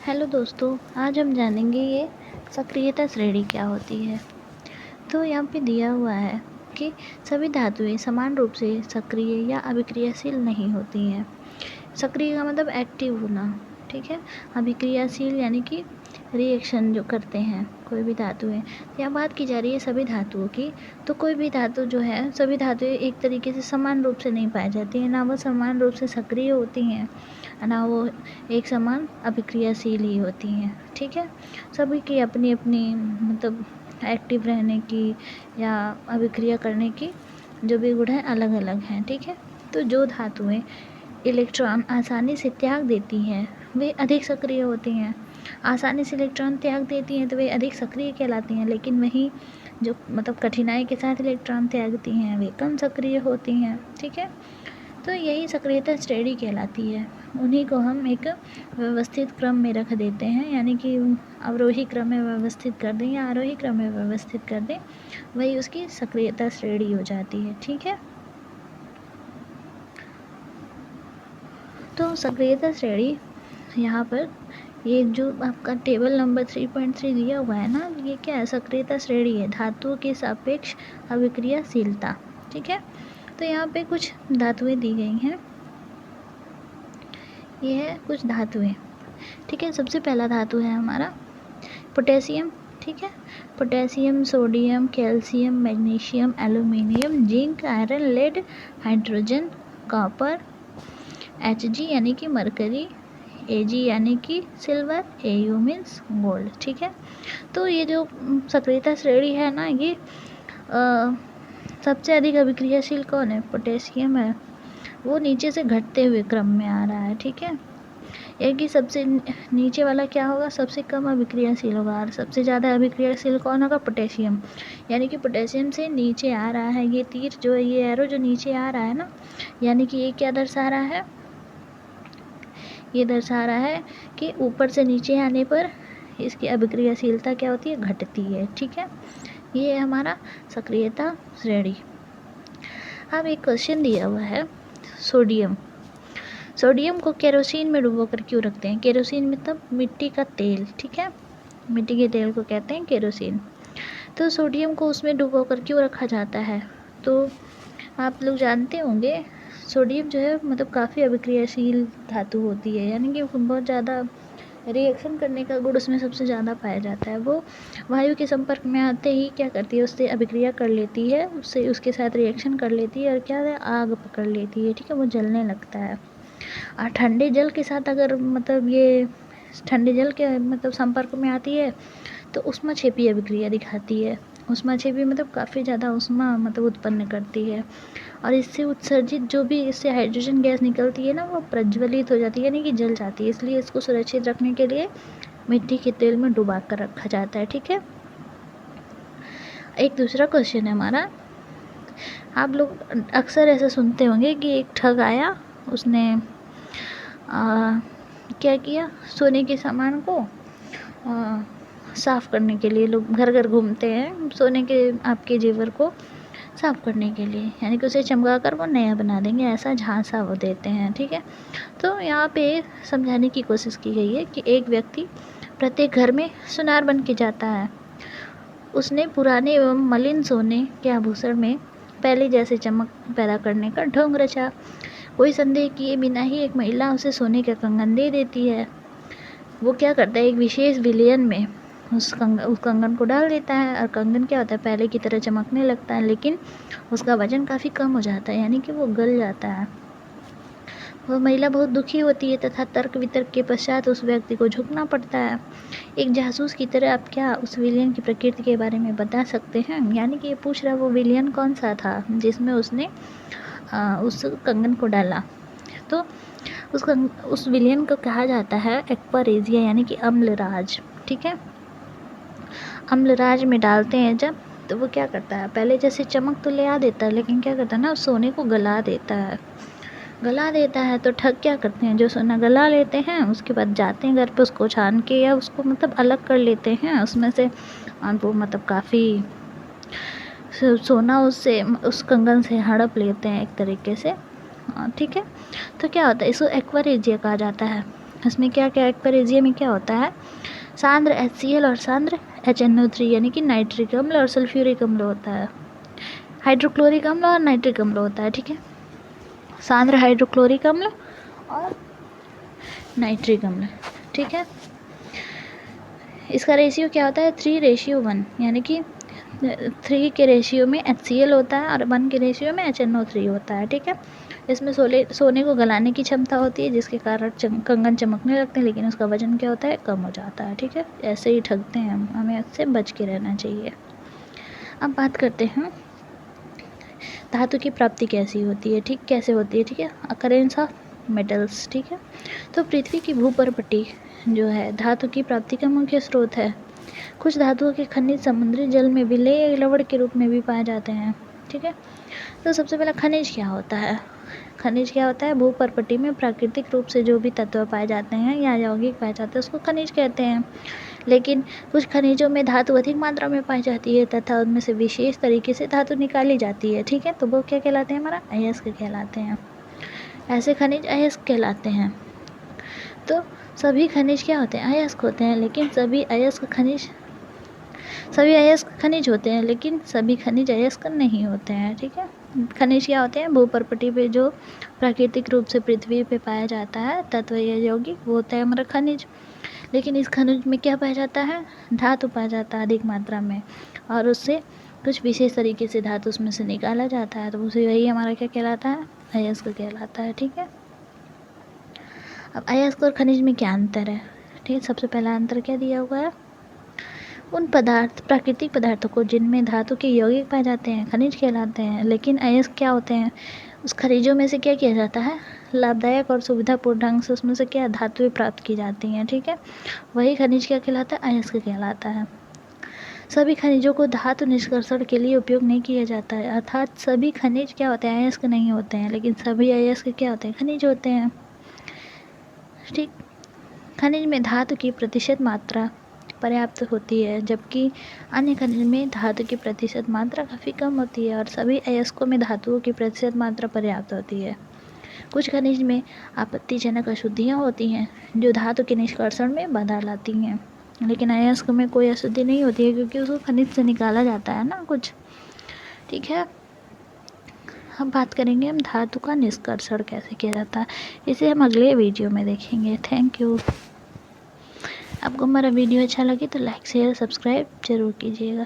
Hello दोस्तों, आज हम जानेंगे ये सक्रियता श्रेणी क्या होती है। तो यहाँ पे दिया हुआ है कि सभी धातुएं समान रूप से सक्रिय या अभिक्रियाशील नहीं होती हैं। सक्रिय का मतलब एक्टिव होना, ठीक है। अभिक्रियाशील यानी कि रिएक्शन जो करते हैं कोई भी धातु है। यहाँ बात की जा रही है सभी धातुओं की। तो कोई भी धातु जो है, सभी धातुएं एक तरीके से समान रूप से नहीं पाई जाती हैं, ना वो समान रूप से सक्रिय होती हैं, ना वो एक समान अभिक्रियाशील ही होती हैं, ठीक है। सभी की अपनी अपनी मतलब एक्टिव रहने की या अभिक्रिया करने की जो भी गुण है अलग अलग हैं, ठीक है। तो जो धातुएं इलेक्ट्रॉन आसानी से त्याग देती हैं वे अधिक सक्रिय होती हैं। आसानी से इलेक्ट्रॉन त्याग देती हैं तो वे अधिक सक्रिय कहलाती हैं, लेकिन वहीं जो मतलब कठिनाई के साथ इलेक्ट्रॉन त्यागती हैं वे कम सक्रिय होती हैं, ठीक है। तो यही सक्रियता श्रेणी कहलाती है। उन्हीं को हम एक व्यवस्थित क्रम में रख देते हैं, यानी कि अवरोही क्रम में व्यवस्थित कर दें या आरोही क्रम में व्यवस्थित कर दें, वही उसकी सक्रियता श्रेणी हो जाती है, ठीक है। तो सक्रियता श्रेणी यहाँ पर ये जो आपका टेबल नंबर 3.3 दिया हुआ है ना, ये क्या है? सक्रियता श्रेणी है, धातुओं के सापेक्ष अभिक्रियाशीलता, ठीक है। तो यहाँ पे कुछ धातुएं दी गई हैं, ये है कुछ धातुएं, ठीक है। सबसे पहला धातु है हमारा पोटेशियम, ठीक है। Potassium, sodium, calcium, magnesium, aluminium, zinc, iron, lead, hydrogen, copper, Hg यानी कि मरकरी, Ag यानी कि सिल्वर, Au मीन्स गोल्ड, ठीक है। तो ये जो सक्रियता श्रेणी है ना, ये सबसे अधिक अभिक्रियाशील कौन है? पोटेशियम है। वो नीचे से घटते हुए क्रम में आ रहा है, ठीक है। एक ही सबसे नीचे वाला क्या होगा? सबसे कम अभिक्रियाशील होगा, और सबसे ज़्यादा अभिक्रियाशील कौन होगा? पोटेशियम। यानी कि पोटेशियम से नीचे आ रहा है ये तीर, जो ये एरो जो नीचे आ रहा है ना, यानी कि ये क्या दर्शा रहा है? ये दर्शा रहा है कि ऊपर से नीचे आने पर इसकी अभिक्रियाशीलता क्या होती है? घटती है, ठीक है। ये है हमारा सक्रियता श्रेणी। अब एक क्वेश्चन दिया हुआ है, सोडियम। सोडियम को केरोसिन में डुबोकर क्यों रखते हैं? केरोसिन मतलब मिट्टी का तेल, ठीक है। मिट्टी के तेल को कहते हैं केरोसिन। तो सोडियम को उसमें डुबोकर क्यों रखा जाता है? तो आप लोग जानते होंगे, सोडियम जो है मतलब काफ़ी अभिक्रियाशील धातु होती है, यानी कि बहुत ज़्यादा रिएक्शन करने का गुण उसमें सबसे ज़्यादा पाया जाता है। वो वायु के संपर्क में आते ही क्या करती है? उससे अभिक्रिया कर लेती है, उससे उसके साथ रिएक्शन कर लेती है और क्या है? आग पकड़ लेती है, ठीक है। वो जलने लगता है। और ठंडे जल के साथ अगर मतलब ये ठंडे जल के मतलब संपर्क में आती है तो ऊष्माक्षेपी अभिक्रिया दिखाती है। ऊष्माक्षेपी मतलब काफ़ी ज़्यादा ऊष्मा मतलब उत्पन्न करती है, और इससे उत्सर्जित जो भी इससे हाइड्रोजन गैस निकलती है ना, वो प्रज्वलित हो जाती है, यानी कि जल जाती है। इसलिए इसको सुरक्षित रखने के लिए मिट्टी के तेल में डुबा कर रखा जाता है, ठीक है। एक दूसरा क्वेश्चन है हमारा, आप लोग अक्सर ऐसा सुनते होंगे कि एक ठग आया, उसने क्या किया? सोने के सामान को साफ़ करने के लिए लोग घर घर घूमते हैं, सोने के आपके जेवर को साफ़ करने के लिए, यानी कि उसे चमका कर वो नया बना देंगे, ऐसा झांसा वो देते हैं, ठीक है। तो यहाँ पे समझाने की कोशिश की गई है कि एक व्यक्ति प्रत्येक घर में सुनार बन के जाता है। उसने पुराने एवं मलिन सोने के आभूषण में पहले जैसे चमक पैदा करने का ढोंग रचा। कोई संदेह किए बिना ही एक महिला उसे सोने का कंगन दे देती है। वो क्या करता है? एक विशेष विलयन में उस कंगन को डाल देता है, और कंगन क्या होता है? पहले की तरह चमकने लगता है, लेकिन उसका वजन काफ़ी कम हो जाता है, यानी कि वो गल जाता है। वह महिला बहुत दुखी होती है तथा तर्क वितर्क के पश्चात उस व्यक्ति को झुकना पड़ता है। एक जासूस की तरह आप क्या उस विलयन की प्रकृति के बारे में बता सकते हैं? यानी कि ये पूछ रहा है वो विलयन कौन सा था जिसमें उसने उस कंगन को डाला। तो उस विलयन को कहा जाता है एक्वारेजिया, यानी कि अम्लराज, ठीक है। अम्लराज में डालते हैं जब, तो वो क्या करता है? पहले जैसे चमक तो ले आ देता है, लेकिन क्या करता है ना, सोने को गला देता है। गला देता है तो ठग क्या करते हैं? जो सोना गला लेते हैं उसके बाद जाते हैं घर पे उसको छान के, या उसको मतलब अलग कर लेते हैं उसमें से, और वो मतलब काफ़ी सोना उससे उस कंगन से हड़प लेते हैं एक तरीके से, ठीक है। तो क्या होता है? इसको एक्वारेजिया कहा जाता है। इसमें क्या क्या एक्वेरिजिया में क्या होता है, सांद्र HCl और सांद्र HNO3 यानी कि नाइट्रिक अम्ल और सल्फ्यूरिक अम्ल होता है, हाइड्रोक्लोरिक अम्ल और नाइट्रिक अम्ल होता है, ठीक है, सांद्र हाइड्रोक्लोरिक अम्ल और नाइट्रिक अम्ल, ठीक है। इसका रेशियो क्या होता है 3:1, यानी कि 3 के रेशियो में HCl होता है और 1 के रेशियो में HNO3 होता है, ठीक है। इसमें सोने को गलाने की क्षमता होती है, जिसके कारण कंगन चमकने लगते हैं, लेकिन उसका वजन क्या होता है, कम हो जाता है, ठीक है। ऐसे ही ठगते हैं हम, हमें इससे बच के रहना चाहिए। अब बात करते हैं धातु की प्राप्ति कैसी होती है, ठीक, कैसे होती है, ठीक है, अकरेंस ऑफ मेटल्स, ठीक है। तो पृथ्वी की भूपर्पटी जो है धातु की प्राप्ति का मुख्य स्रोत है। कुछ धातुओं के खनिज समुद्री जल में विलेय या लवण के रूप में भी पाए जाते हैं, ठीक है। तो सबसे पहला खनिज क्या होता है, खनिज क्या होता है, भूपर्पटी में प्राकृतिक रूप से जो भी तत्व पाए जाते हैं या यौगिक पाए जाते हैं उसको खनिज कहते हैं। लेकिन कुछ खनिजों में धातु अधिक मात्रा में पाई जाती है तथा उनमें से विशेष तरीके से धातु निकाली जाती है, ठीक है। तो वो क्या कहलाते हैं, हमारा अयस्क कहलाते हैं। ऐसे खनिज अयस्क कहलाते हैं। तो सभी खनिज क्या होते हैं, अयस्क होते हैं, लेकिन सभी अयस्क खनिज होते हैं, लेकिन सभी खनिज अयस्क नहीं होते हैं, ठीक है। खनिज क्या होते हैं, भूपर्पटी पे जो प्राकृतिक रूप से पृथ्वी पे पाया जाता है तत्व या यौगिक, वो होता है हमारा खनिज। लेकिन इस खनिज में क्या पाया जाता है, धातु पाया जाता है अधिक मात्रा में, और उससे कुछ विशेष तरीके से धातु उसमें से निकाला जाता है, तो उसे वही हमारा क्या कहलाता है, अयस्क कहलाता है, ठीक है। अब अयस्क और खनिज में क्या अंतर है, ठीक है। सबसे पहला अंतर क्या दिया हुआ है, उन प्राकृतिक पदार्थों को जिनमें धातु के यौगिक पाए जाते हैं खनिज कहलाते हैं, लेकिन अयस्क क्या होते हैं, उस खनिजों में से क्या किया जाता है, लाभदायक और सुविधापूर्ण ढंग से उसमें से क्या धातुएं प्राप्त की जाती हैं, ठीक है। वही खनिज क्या कहलाता है, अयस्क कहलाता है। सभी खनिजों को धातु निष्कर्षण के लिए उपयोग नहीं किया जाता है, अर्थात सभी खनिज क्या होते हैं, अयस्क नहीं होते हैं, लेकिन सभी अयस्क क्या होते हैं, खनिज होते हैं, ठीक। खनिज में धातु की प्रतिशत मात्रा पर्याप्त होती है, जबकि अन्य खनिज में धातु की प्रतिशत मात्रा काफ़ी कम होती है, और सभी अयस्कों में धातुओं की प्रतिशत मात्रा पर्याप्त होती है। कुछ खनिज में आपत्तिजनक अशुद्धियाँ होती हैं जो धातु के निष्कर्षण में बाधा लाती हैं, लेकिन अयस्क में कोई अशुद्धि नहीं होती है क्योंकि उसको खनिज से निकाला जाता है ना कुछ, ठीक है। अब बात करेंगे हम धातु का निष्कर्षण कैसे किया जाता है, इसे हम अगले वीडियो में देखेंगे। Thank you. आपको हमारा वीडियो अच्छा लगे तो लाइक शेयर सब्सक्राइब जरूर कीजिएगा।